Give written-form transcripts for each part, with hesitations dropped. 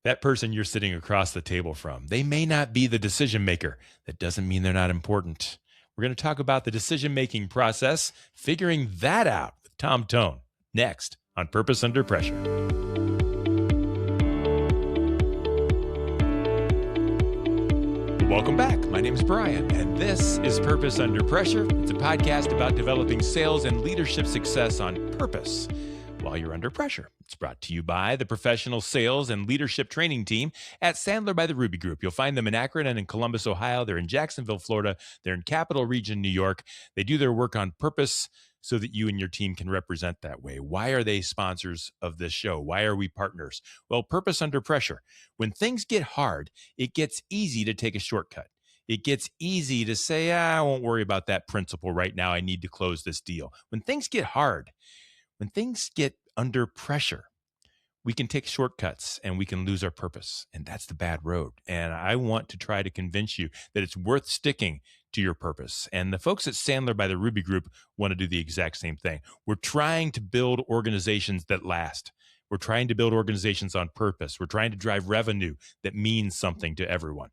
That person you're sitting across the table from, they may not be the decision maker. That doesn't mean they're not important. We're going to talk about the decision-making process, figuring that out with Tom Thon, next on Purpose Under Pressure. Welcome back. My name is Bryan, and this is Purpose Under Pressure. It's a podcast about developing sales and leadership success on purpose while you're under pressure. It's brought to you by the professional sales and leadership training team at Sandler by the Ruby Group. You'll find them in Akron and in Columbus, Ohio. They're in Jacksonville, Florida. They're in Capital Region, New York. They do their work on purpose so that you and your team can represent that way. Why are they sponsors of this show? Why are we partners? Well, Purpose Under Pressure. When things get hard, it gets easy to take a shortcut. It gets easy to say, I won't worry about that principle right now. I need to close this deal. When things get hard, when things get under pressure, we can take shortcuts and we can lose our purpose. And that's the bad road. And I want to try to convince you that it's worth sticking to your purpose. And the folks at Sandler by the Ruby Group want to do the exact same thing. We're trying to build organizations that last. We're trying to build organizations on purpose. We're trying to drive revenue that means something to everyone.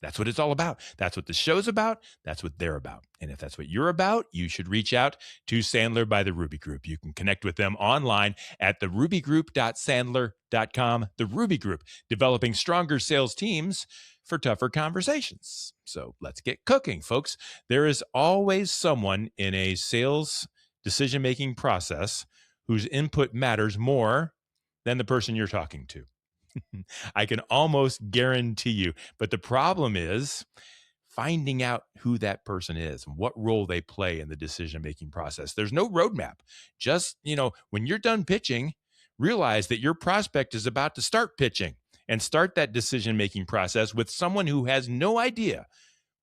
That's what it's all about. That's what the show's about. That's what they're about. And if that's what you're about, you should reach out to Sandler by the Ruby Group. You can connect with them online at therubygroup.sandler.com. The Ruby Group, developing stronger sales teams for tougher conversations. So let's get cooking, folks. There is always someone in a sales decision-making process whose input matters more than the person you're talking to. I can almost guarantee you. But the problem is finding out who that person is and what role they play in the decision-making process. There's no roadmap. Just, when you're done pitching, realize that your prospect is about to start pitching and start that decision-making process with someone who has no idea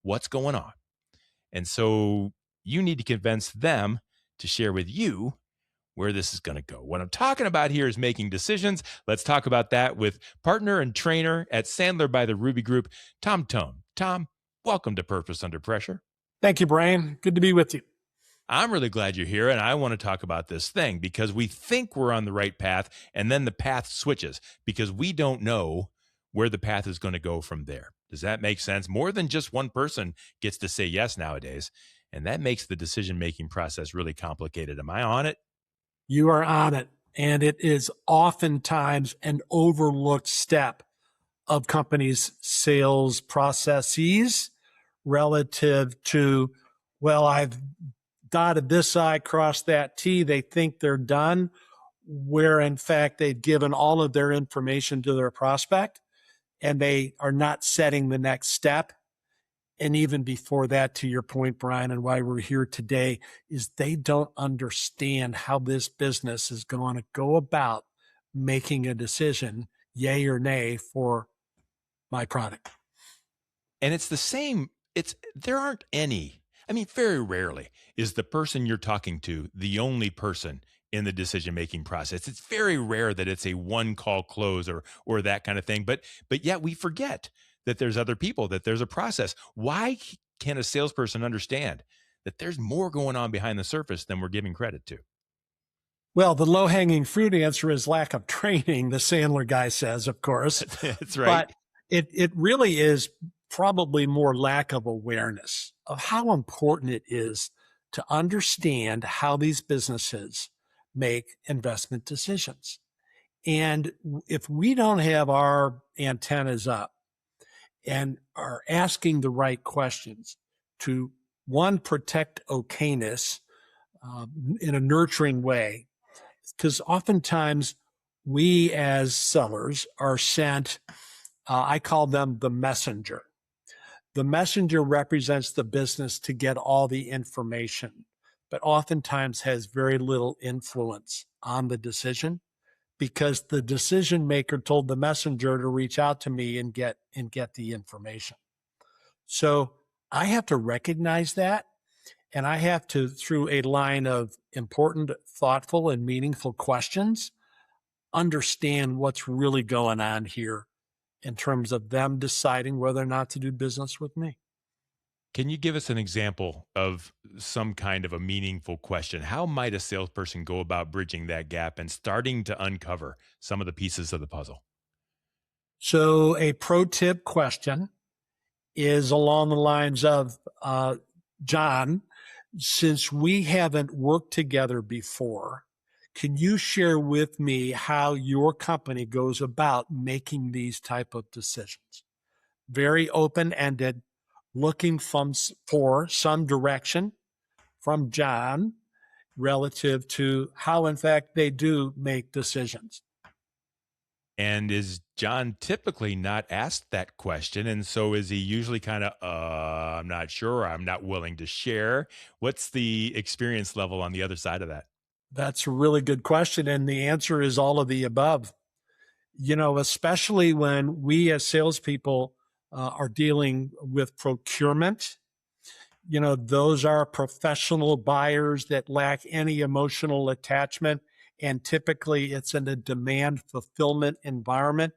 what's going on. And so you need to convince them to share with you where this is going to go. What I'm talking about here is making decisions. Let's talk about that with partner and trainer at Sandler by the Ruby Group, Tom Thon. Tom, welcome to Purpose Under Pressure. Thank you, Bryan. Good to be with you. I'm really glad you're here, and I want to talk about this thing because we think we're on the right path, and then the path switches because we don't know where the path is going to go from there. Does that make sense? More than just one person gets to say yes nowadays, and that makes the decision-making process really complicated. Am I on it? You are on it. And it is oftentimes an overlooked step of companies' sales processes relative to, well, I've dotted this I, crossed that T. They think they're done, where in fact they've given all of their information to their prospect and they are not setting the next step. And even before that, to your point, Bryan, and why we're here today, is they don't understand how this business is going to go about making a decision, yay or nay, for my product. And it's the same. There aren't any. Very rarely is the person you're talking to the only person in the decision-making process. It's very rare that it's a one-call close or that kind of thing. But yet we forget that there's other people, that there's a process. Why can't a salesperson understand that there's more going on behind the surface than we're giving credit to? Well, the low-hanging fruit answer is lack of training, the Sandler guy says, of course. That's right. But it really is probably more lack of awareness of how important it is to understand how these businesses make investment decisions. And if we don't have our antennas up, and are asking the right questions to, one, protect okayness in a nurturing way. Because oftentimes we as sellers are sent, I call them the messenger. The messenger represents the business to get all the information, but oftentimes has very little influence on the decision, because the decision maker told the messenger to reach out to me and get the information. So I have to recognize that, and I have to, through a line of important, thoughtful, and meaningful questions, understand what's really going on here in terms of them deciding whether or not to do business with me. Can you give us an example of some kind of a meaningful question? How might a salesperson go about bridging that gap and starting to uncover some of the pieces of the puzzle? So a pro tip question is along the lines of, John, since we haven't worked together before, can you share with me how your company goes about making these type of decisions? Very open-ended, looking for some direction from John relative to how, in fact, they do make decisions. And is John typically not asked that question? And so is he usually kind of, I'm not sure, I'm not willing to share? What's the experience level on the other side of that? That's a really good question. And the answer is all of the above. Especially when we as salespeople are dealing with procurement, those are professional buyers that lack any emotional attachment. And typically it's in a demand fulfillment environment,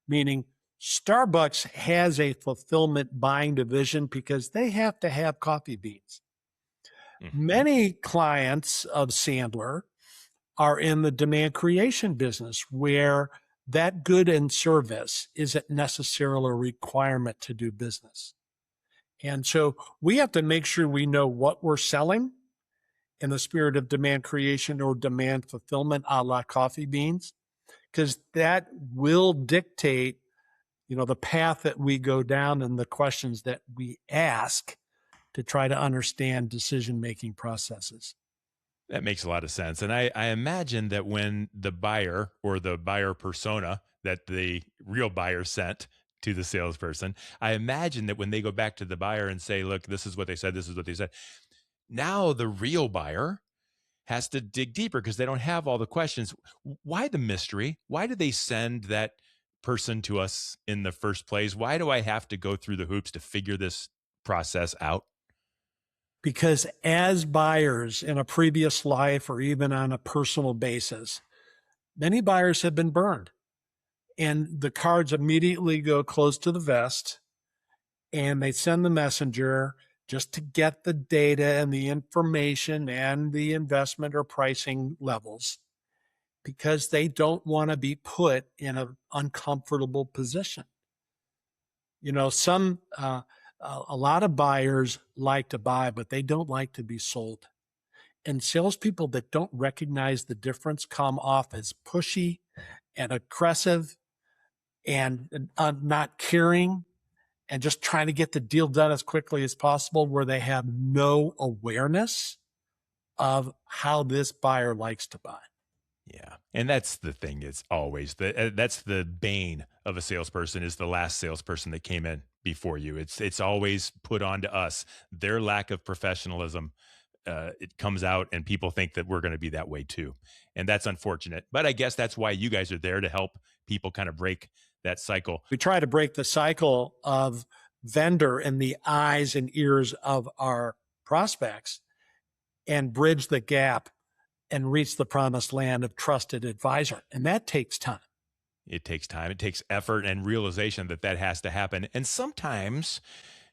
meaning Starbucks has a fulfillment buying division because they have to have coffee beans. Mm-hmm. Many clients of Sandler are in the demand creation business where that good and service isn't necessarily a requirement to do business. And so we have to make sure we know what we're selling in the spirit of demand creation or demand fulfillment a la coffee beans, because that will dictate, the path that we go down and the questions that we ask to try to understand decision-making processes. That makes a lot of sense. And I imagine that when the buyer or the buyer persona that the real buyer sent to the salesperson, I imagine that when they go back to the buyer and say, look, this is what they said, this is what they said, now the real buyer has to dig deeper because they don't have all the questions. Why the mystery? Why did they send that person to us in the first place? Why do I have to go through the hoops to figure this process out? Because as buyers in a previous life or even on a personal basis, many buyers have been burned and the cards immediately go close to the vest and they send the messenger just to get the data and the information and the investment or pricing levels because they don't want to be put in an uncomfortable position. A lot of buyers like to buy, but they don't like to be sold. And salespeople that don't recognize the difference come off as pushy and aggressive and not caring and just trying to get the deal done as quickly as possible, where they have no awareness of how this buyer likes to buy. Yeah. And that's the thing. It's always that's the bane of a salesperson is the last salesperson that came in before you. It's always put on to us. Their lack of professionalism, it comes out and people think that we're going to be that way too. And that's unfortunate. But I guess that's why you guys are there to help people kind of break that cycle. We try to break the cycle of vendor in the eyes and ears of our prospects and bridge the gap and reach the promised land of trusted advisor. And that takes time. It takes time. It takes effort and realization that that has to happen. And sometimes,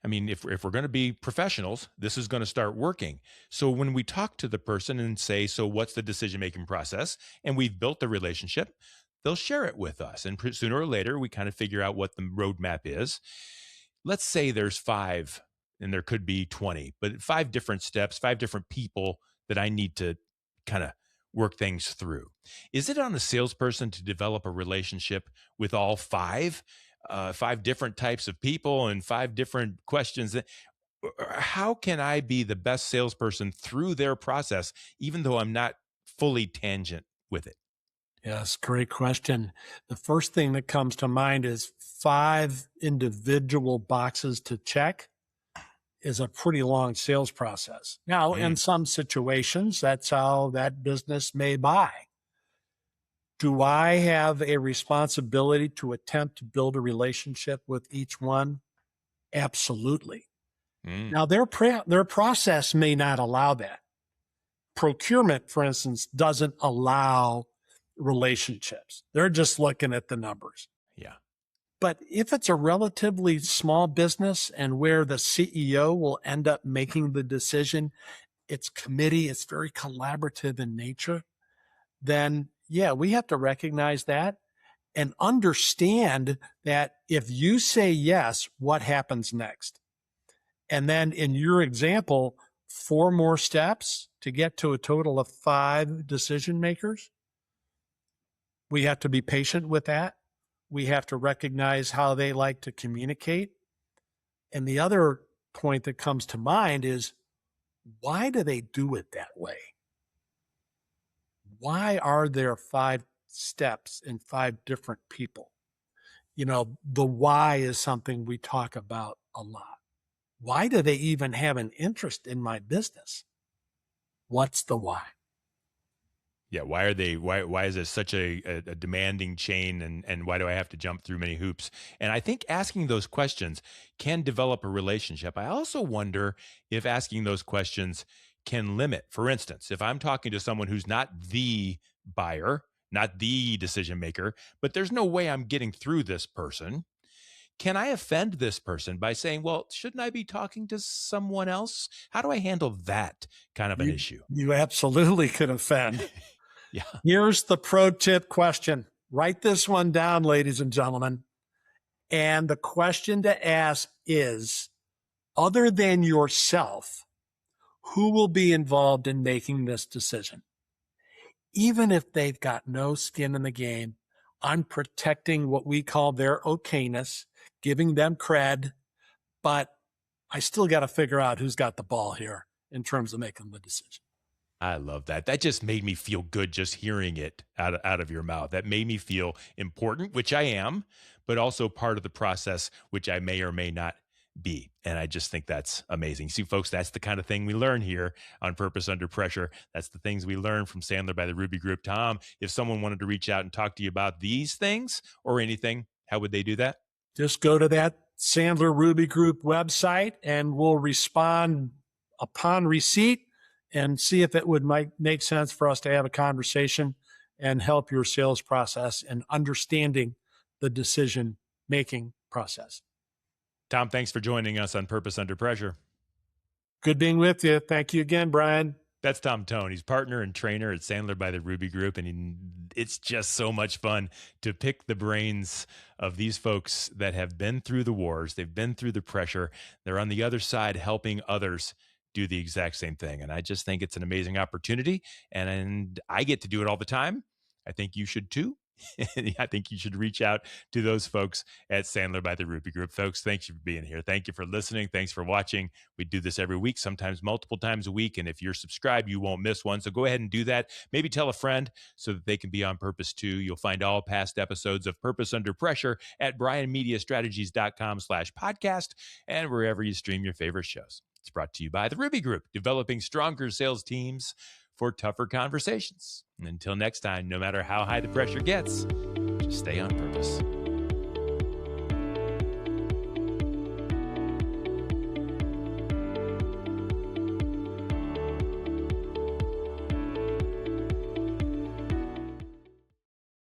I mean, if we're going to be professionals, this is going to start working. So when we talk to the person and say, so what's the decision-making process? And we've built the relationship, they'll share it with us. And sooner or later, we kind of figure out what the roadmap is. Let's say there's 5 and there could be 20, but 5 different steps, 5 different people that I need to kind of work things through. Is it on a salesperson to develop a relationship with all 5 different types of people and 5 different questions? How can I be the best salesperson through their process, even though I'm not fully tangent with it? Yes, great question. The first thing that comes to mind is 5 individual boxes to check is a pretty long sales process. Now, in some situations, that's how that business may buy. Do I have a responsibility to attempt to build a relationship with each one? Absolutely. Now, their process may not allow that. Procurement, for instance, doesn't allow relationships. They're just looking at the numbers. Yeah. But if it's a relatively small business and where the CEO will end up making the decision, it's committee, it's very collaborative in nature, then yeah, we have to recognize that and understand that if you say yes, what happens next? And then in your example, 4 more steps to get to a total of 5 decision makers. We have to be patient with that. We have to recognize how they like to communicate. And the other point that comes to mind is, why do they do it that way? Why are there 5 steps and 5 different people? You know, the why is something we talk about a lot. Why do they even have an interest in my business? What's the why? Yeah, why is it such a demanding chain, and why do I have to jump through many hoops? And I think asking those questions can develop a relationship. I also wonder if asking those questions can limit. For instance, if I'm talking to someone who's not the buyer, not the decision maker, but there's no way I'm getting through this person, can I offend this person by saying, well, shouldn't I be talking to someone else? How do I handle that kind of an issue? You absolutely could offend. Yeah. Here's the pro tip question. Write this one down, ladies and gentlemen. And the question to ask is, other than yourself, who will be involved in making this decision? Even if they've got no skin in the game, I'm protecting what we call their okayness, giving them cred, but I still got to figure out who's got the ball here in terms of making the decision. I love that. That just made me feel good just hearing it out of your mouth. That made me feel important, which I am, but also part of the process, which I may or may not be. And I just think that's amazing. See, folks, that's the kind of thing we learn here on Purpose Under Pressure. That's the things we learn from Sandler by the Ruby Group. Tom, if someone wanted to reach out and talk to you about these things or anything, how would they do that? Just go to that Sandler Ruby Group website and we'll respond upon receipt and see if it would make sense for us to have a conversation and help your sales process and understanding the decision-making process. Tom, thanks for joining us on Purpose Under Pressure. Good being with you. Thank you again, Bryan. That's Tom Thon. He's partner and trainer at Sandler by the Ruby Group, and it's just so much fun to pick the brains of these folks that have been through the wars. They've been through the pressure. They're on the other side helping others do the exact same thing. And I just think it's an amazing opportunity, and I get to do it all the time. I think you should too. I think you should reach out to those folks at Sandler by the Ruby Group. Folks, thank you for being here. Thank you for listening. Thanks for watching. We do this every week, sometimes multiple times a week. And if you're subscribed, you won't miss one. So go ahead and do that. Maybe tell a friend so that they can be on purpose too. You'll find all past episodes of Purpose Under Pressure at bryanmediastrategies.com/podcast and wherever you stream your favorite shows. It's brought to you by the Ruby Group, developing stronger sales teams for tougher conversations. And until next time, no matter how high the pressure gets, just stay on purpose.